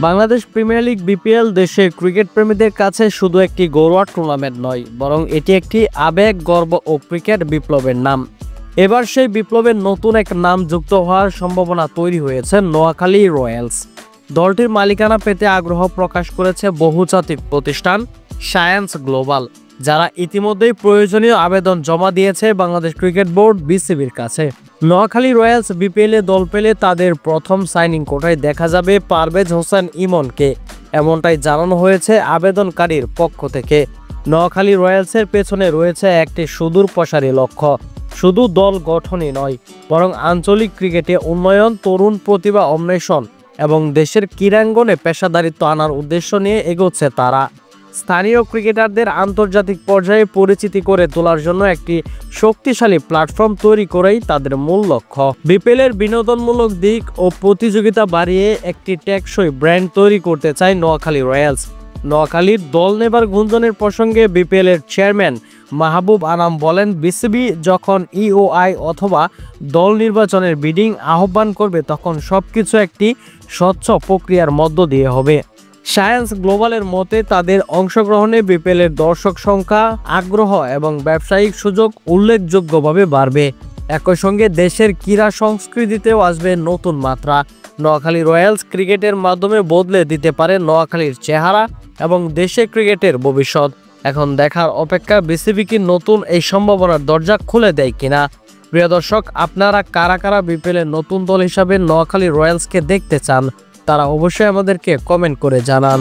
Bangladesh premier league BPL দেশের cricket প্রেমীদের কাছে শুধু একটি ঘরোয়া টুর্নামেন্ট নয়, বরং এটি একটি আবেগ, গর্ব ও ক্রিকেট বিপ্লবের নাম। এবার সেই বিপ্লবের নতুন এক নাম যুক্ত হওয়ার সম্ভাবনা তৈরি হয়েছে নোয়াখালী রয়্যালস। দলটির মালিকানা পেতে আগ্রহ প্রকাশ করেছে বহুজাতিক প্রতিষ্ঠান সায়েন্স গ্লোবাল, যারা ইতিমধ্যেই প্রয়োজনীয় আবেদন জমা দিয়েছে বাংলাদেশ ক্রিকেট বোর্ড বিসিবির কাছে। নোয়াখালী রয়্যালস বিপিএলে দল পেলে তাদের প্রথম সাইনিং কোটায় দেখা যাবে পারভেজ হোসেন ইমনকে, এমনটাই জানানো হয়েছে আবেদনকারীর পক্ষ থেকে। নোয়াখালী রয়্যালসের পেছনে রয়েছে একটি সুদূর প্রসারী লক্ষ্য, শুধু দল গঠনই নয়, বরং আঞ্চলিক ক্রিকেটে উন্নয়ন, তরুণ প্রতিভা অন্বেষণ এবং দেশের ক্রীড়াঙ্গনে পেশাদারিত্ব আনার উদ্দেশ্য নিয়ে এগোচ্ছে তারা। স্থানীয় ক্রিকেটারদের আন্তর্জাতিক পর্যায়ে পরিচিতি করে তোলার জন্য একটি শক্তিশালী প্ল্যাটফর্ম তৈরি করেই তাদের মূল লক্ষ্য। বিপিএলের বিনোদনমূলক দিক ও প্রতিযোগিতা বাড়িয়ে একটি টেকসই ব্র্যান্ড তৈরি করতে চায় নোয়াখালী রয়্যালস। নোয়াখালীর দল নেবার গুঞ্জনের প্রসঙ্গে বিপিএলের চেয়ারম্যান মাহবুব আনাম বলেন, বিসিবি যখন ইওআই অথবা দল নির্বাচনের বিডিং আহ্বান করবে, তখন সবকিছু একটি স্বচ্ছ প্রক্রিয়ার মধ্য দিয়ে হবে। সায়েন্স গ্লোবালের মতে, তাদের অংশগ্রহণে বিপিএলের দর্শক সংখ্যা, আগ্রহ এবং ব্যবসায়িক সুযোগ উল্লেখযোগ্যভাবে বাড়বে। একই সঙ্গে দেশের ক্রীড়া সংস্কৃতিতেও আসবে নতুন মাত্রা। নোয়াখালী রয়্যালস ক্রিকেটের মাধ্যমে বদলে দিতে পারে নোয়াখালীর চেহারা এবং দেশে ক্রিকেটের ভবিষ্যৎ। এখন দেখার অপেক্ষা বিসিবি কি নতুন এই সম্ভাবনার দরজা খুলে দেয় কিনা। প্রিয় দর্শক, আপনারা কারা কারা বিপিএলের নতুন দল হিসাবে নোয়াখালী রয়্যালসকে দেখতে চান, তারা অবশ্যই আমাদেরকে কমেন্ট করে জানান।